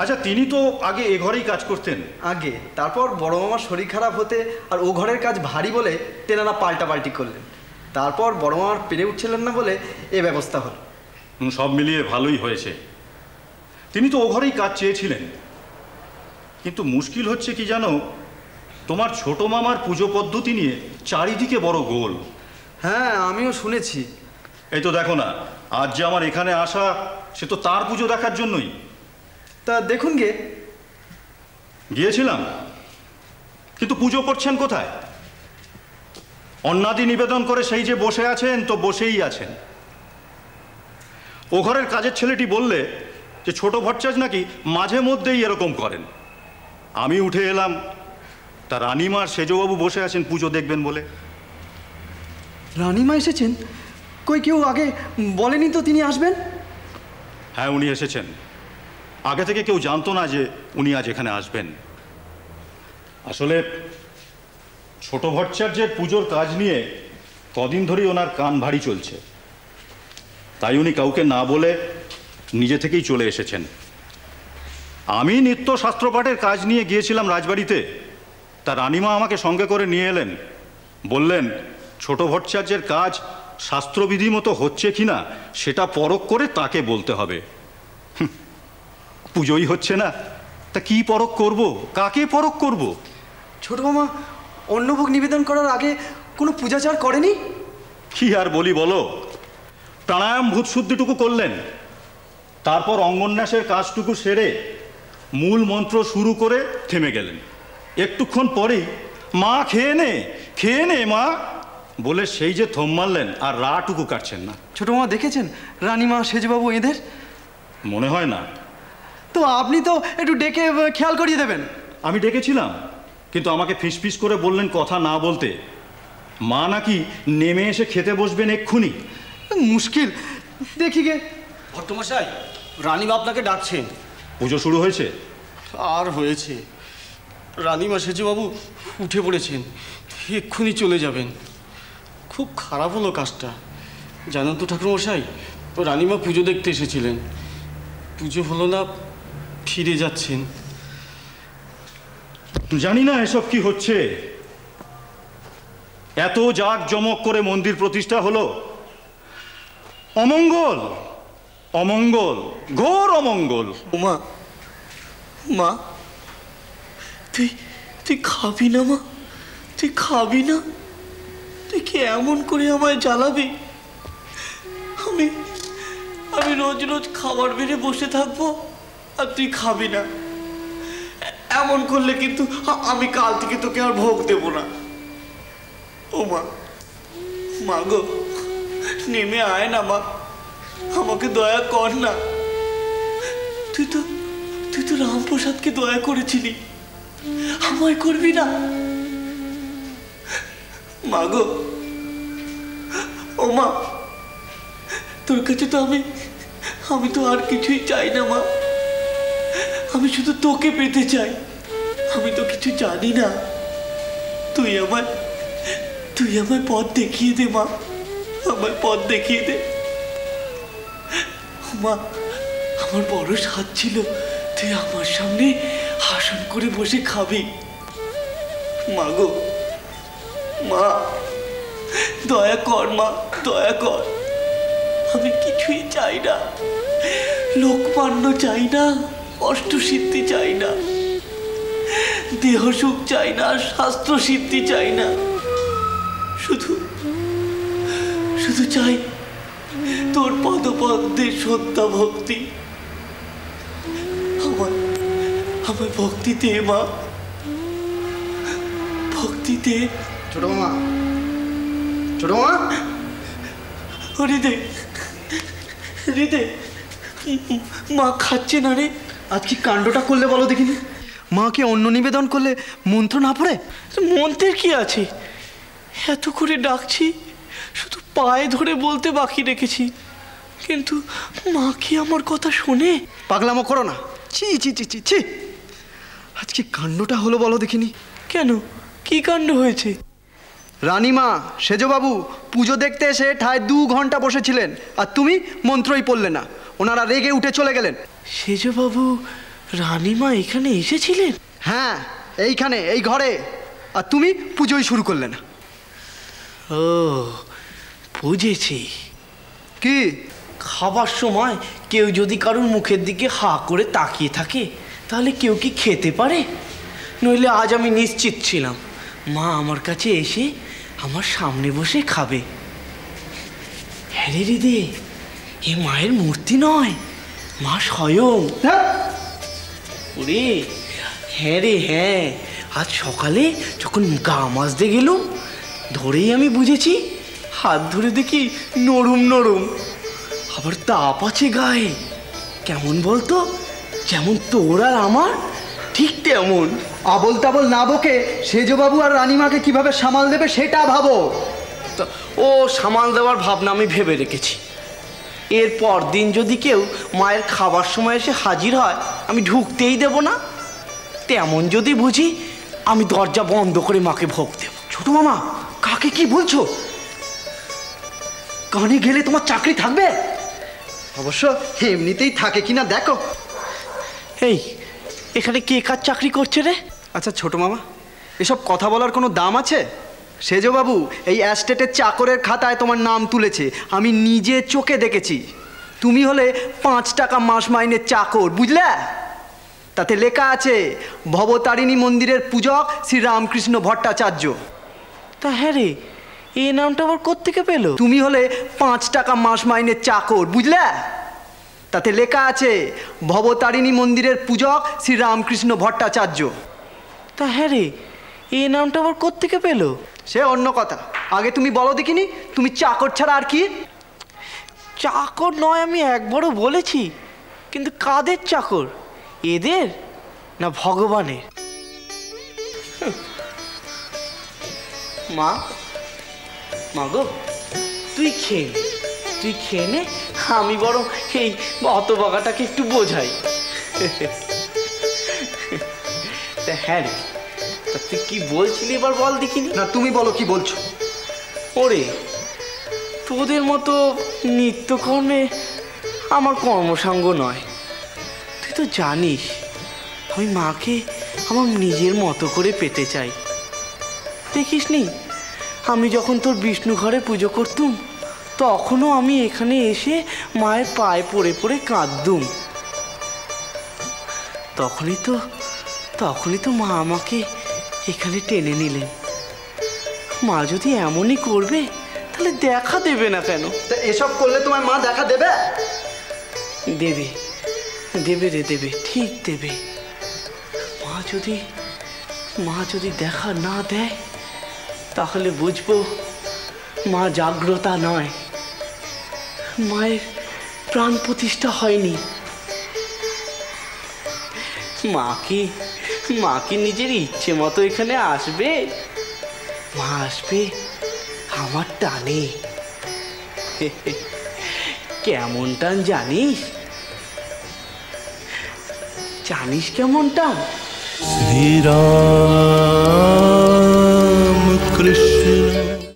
আচ্ছা, তিনি তো আগে এ ঘরেই কাজ করতেন। আগে, তারপর বড় মামার শরীর খারাপ হতে আর ও ঘরের কাজ ভারী বলে তেনারা পাল্টাপাল্টি করলেন। তারপর বড় মামার পেরে উঠছিলেন না বলে এ ব্যবস্থা হল। সব মিলিয়ে ভালোই হয়েছে। তিনি তো ও ঘরেই কাজ চেয়েছিলেন, কিন্তু মুশকিল হচ্ছে কি জানো, তোমার ছোট মামার পুজো পদ্ধতি নিয়ে চারিদিকে বড় গোল। হ্যাঁ, আমিও শুনেছি। এই তো দেখো না, আজ যে আমার এখানে আসা, সে তো তার পুজো দেখার জন্যই। তা দেখুন গিয়েছিলাম, কিন্তু পুজো করছেন কোথায়? অন্নাদি নিবেদন করে সেই যে বসে আছেন, তো বসেই আছেন। ও ঘরের কাজের ছেলেটি বললে যে ছোট ভট্টাচার্য নাকি মাঝে মধ্যেই এরকম করেন। আমি উঠে এলাম, তা রানীমার সেজবাবু বসে আছেন পুজো দেখবেন বলে। রানীমা এসেছেন? কই, কেউ আগে বলেনি তো তিনি আসবেন? হ্যাঁ, উনি এসেছেন। আগে থেকে কেউ জানতো না যে উনি আজ এখানে আসবেন। আসলে ছোট ভট্টাচার্যের পুজোর কাজ নিয়ে কদিন ধরেই ওনার কান ভারী চলছে, তাই উনি কাউকে না বলে নিজে থেকেই চলে এসেছেন। আমি নিত্য শাস্ত্রপাঠের কাজ নিয়ে গিয়েছিলাম রাজবাড়িতে, তা রানীমা আমাকে সঙ্গে করে নিয়ে এলেন। বললেন ছোট ভট্টাচার্যের কাজ শাস্ত্রবিধি মতো হচ্ছে কিনা সেটা পরখ করে তাকে বলতে হবে। পুজোই হচ্ছে না, তা কি পরখ করব, কাকে পরখ করব? ছোট মামা অন্নভোগ নিবেদন করার আগে কোনো পূজাচার করেনি? কি আর বলি বলো, প্রাণায়াম ভূতশুদ্ধিটুকু করলেন, তারপর অঙ্গন্যাসের কাজটুকু সেরে মূল মন্ত্র শুরু করে থেমে গেলেন। একটুক্ষণ পরেই মা খেয়ে নে মা বলে সেই যে থম মারলেন, আর রাটুকু কাটছেন না। ছোট মামা দেখেছেন রানীমা সেজবাবু এদের? মনে হয় না। তো আপনি তো একটু ডেকে খেয়াল করিয়ে দেবেন। আমি ডেকেছিলাম, কিন্তু আমাকে ফিসফিস করে বললেন কথা না বলতে। মা নাকি নেমে এসে খেতে বসবেন এক্ষুনি। মুশকিল, দেখি গে। ভট্টমশাই, রানীমা আপনাকে ডাকছেন। পুজো শুরু হয়েছে? আর হয়েছে, রানীমা সেজবাবু উঠে পড়েছেন, এক্ষুনি চলে যাবেন। খুব খারাপ হলো কাজটা, জানেন তো ঠাকুরমশাই। রানীমা পুজো দেখতে এসেছিলেন, পুজো হলো না, ফিরে যাচ্ছেন। জানি না এসব কি হচ্ছে। এত জাঁকজমক করে মন্দির প্রতিষ্ঠা হলো, অমঙ্গল অমঙ্গল, ঘোর অমঙ্গল। মা, মা তুই তুই খাবি না মা? তুই খাবি না? তুই কি এমন করে আমায় জ্বালাবি? আমি আমি রোজ রোজ খাবার বেড়ে বসে থাকবো আর তুই খাবি না? এমন করলে কিন্তু আমি কাল থেকে তোকে আর ভোগ দেব না। ও মা, মা গো, নেমে আয় না মা, আমাকে দয়া কর না। তুই তো রামপ্রসাদকে দয়া করেছিলি, আমায় করবি না? মা গো, ও মা, তোর কাছে তো আমি তো আর কিছুই চাই না মা, আমি শুধু তোকে পেতে চাই। আমি তো কিছু জানি না, তুই আমায় পথ দেখিয়ে দে মা, আমায় পথ দেখিয়ে দে মা। আমার বড় স্বাদ ছিল তুই আমার সামনে আসন করে বসে খাবি। মা গো, মা দয়া কর মা, দয়া কর। আমি কিছুই চাই না, লোকমান্য চাই না, অষ্টসিদ্ধি চাই না, দেহ সুখ চাই না, শাস্ত্র সিদ্ধি চাই না, শুধু চাই তোর পদপদ্মের শ্রদ্ধা ভক্তি। আমার ভক্তি দে মা, ভক্তি দে। ছোট মামা, ছোট মামা, হৃদে মা খাচ্ছে না রে। আজ কি কাণ্ডটা করলে বলো দেখিনি? মাকে অন্ন নিবেদন করলে মন্ত্র না পড়ে? মন্ত্রের কি আছে? এত করে ডাকছি, শুধু পায়ে ধরে বলতে বাকি রেখেছি, কিন্তু মা কি আমার কথা শোনে? পাগলামো করো না। ছি ছি ছি ছি ছি, আজ কি কাণ্ডটা হলো বলো দেখিনি? কেন, কি কাণ্ড হয়েছে? রানীমা সেজবাবু পুজো দেখতে এসে ঠায় 2 ঘন্টা বসেছিলেন, আর তুমি মন্ত্রই পড়লে না। ওনারা রেগে উঠে চলে গেলেন। সেজবাবু রানীমা এখানে এসেছিলেন? হ্যাঁ, এইখানে, এই ঘরে। আর তুমি পুজোই শুরু করলে না। ও, বুঝেছি। কি? খাবার সময় কেউ যদি কারোর মুখের দিকে হা করে তাকিয়ে থাকে তাহলে কেউ কি খেতে পারে? নইলে আজ আমি নিশ্চিত ছিলাম মা আমার কাছে এসে আমার সামনে বসে খাবে। হ্যাঁ রে দিদি, এ মায়ের মূর্তি নয়, মা স্বয়ং। ওরে হ্যাঁ রে হ্যাঁ, আজ সকালে যখন গা মাজতে গেলুম ধরেই আমি বুঝেছি। হাত ধরে দেখি নরম নরম, আবার তাপ আছে গায়ে। কেমন বলতো? যেমন তোর আর আমার, ঠিক তেমন। আবল তাবল না বকে সেজবাবু আর রানীমাকে কিভাবে সামাল দেবে সেটা ভাবো। ও সামাল দেওয়ার ভাবনা আমি ভেবে রেখেছি। এরপর দিন যদি কেউ মায়ের খাবার সময় এসে হাজির হয় আমি ঢুকতেই দেব না। তেমন যদি বুঝি আমি দরজা বন্ধ করে মাকে ভোগ দেব। ছোট মামা, কাকে কি বলছো? কানে গেলে তোমার চাকরি থাকবে? অবশ্য এমনিতেই থাকে কিনা দেখো। এই, এখানে কে কার চাকরি করছে রে? আচ্ছা ছোট মামা, এসব কথা বলার কোনো দাম আছে? সেজবাবু এই অ্যাস্টেটের চাকরের খাতায় তোমার নাম তুলেছে, আমি নিজে চোখে দেখেছি। তুমি হলে 5 টাকা মাস মাইনের চাকর, বুঝলে? তাতে লেখা আছে ভবতারিণী মন্দিরের পূজক শ্রী রামকৃষ্ণ ভট্টাচার্য। তা হ্যাঁ রে, এই নামটা আবার কোত্থেকে পেলো? তুমি হলে 5 টাকা মাস মাইনের চাকর, বুঝলে? তাতে লেখা আছে ভবতারিণী মন্দিরের পূজক শ্রী রামকৃষ্ণ ভট্টাচার্য। তা হ্যাঁ রে, এই নামটা আবার কোত্থেকে পেলো? সে অন্য কথা, আগে তুমি বলো দেখিনি, তুমি চাকর ছাড়া আর কি? চাকর নয় আমি একবারও বলেছি, কিন্তু কাদের চাকর? এদের না ভগবানের? মা, মাগো তুই খেয়ে নে, আমি বরং এই হতভাগাটাকে একটু বোঝাই। হ্যাঁ রে, তা তুই কি বলছিলি এবার বল দেখিনি। না, তুমি বলো কি বলছো। ওরে, তোদের মতো নিত্যকর্মে আমার কর্মসাঙ্গ নয়। তুই তো জানিস আমি মাকে আমার নিজের মতো করে পেতে চাই। দেখিস নি, আমি যখন তোর বিষ্ণু ঘরে পুজো করতুম তখনও আমি এখানে এসে মায়ের পায়ে পড়ে পড়ে কাঁদতুম। তখনই তো মা আমাকে এখানে টেনে নিলেন। মা যদি এমনই করবে তাহলে দেখা দেবে না কেন? তা এসব করলে তোমার মা দেখা দেবে? দেবে, দেবে রে, দেবে, ঠিক দেবে। মা যদি দেখা না দেয় তাহলে বুঝবো মা জাগ্রতা নয়, মায়ের প্রাণ প্রতিষ্ঠা হয়নি। মা কি নিজের ইচ্ছে মতো এখানে আসবে? মা আসবে আমার টানে। কেমন টান জানিস? কেমন টান? শ্রীরাম কৃষ্ণ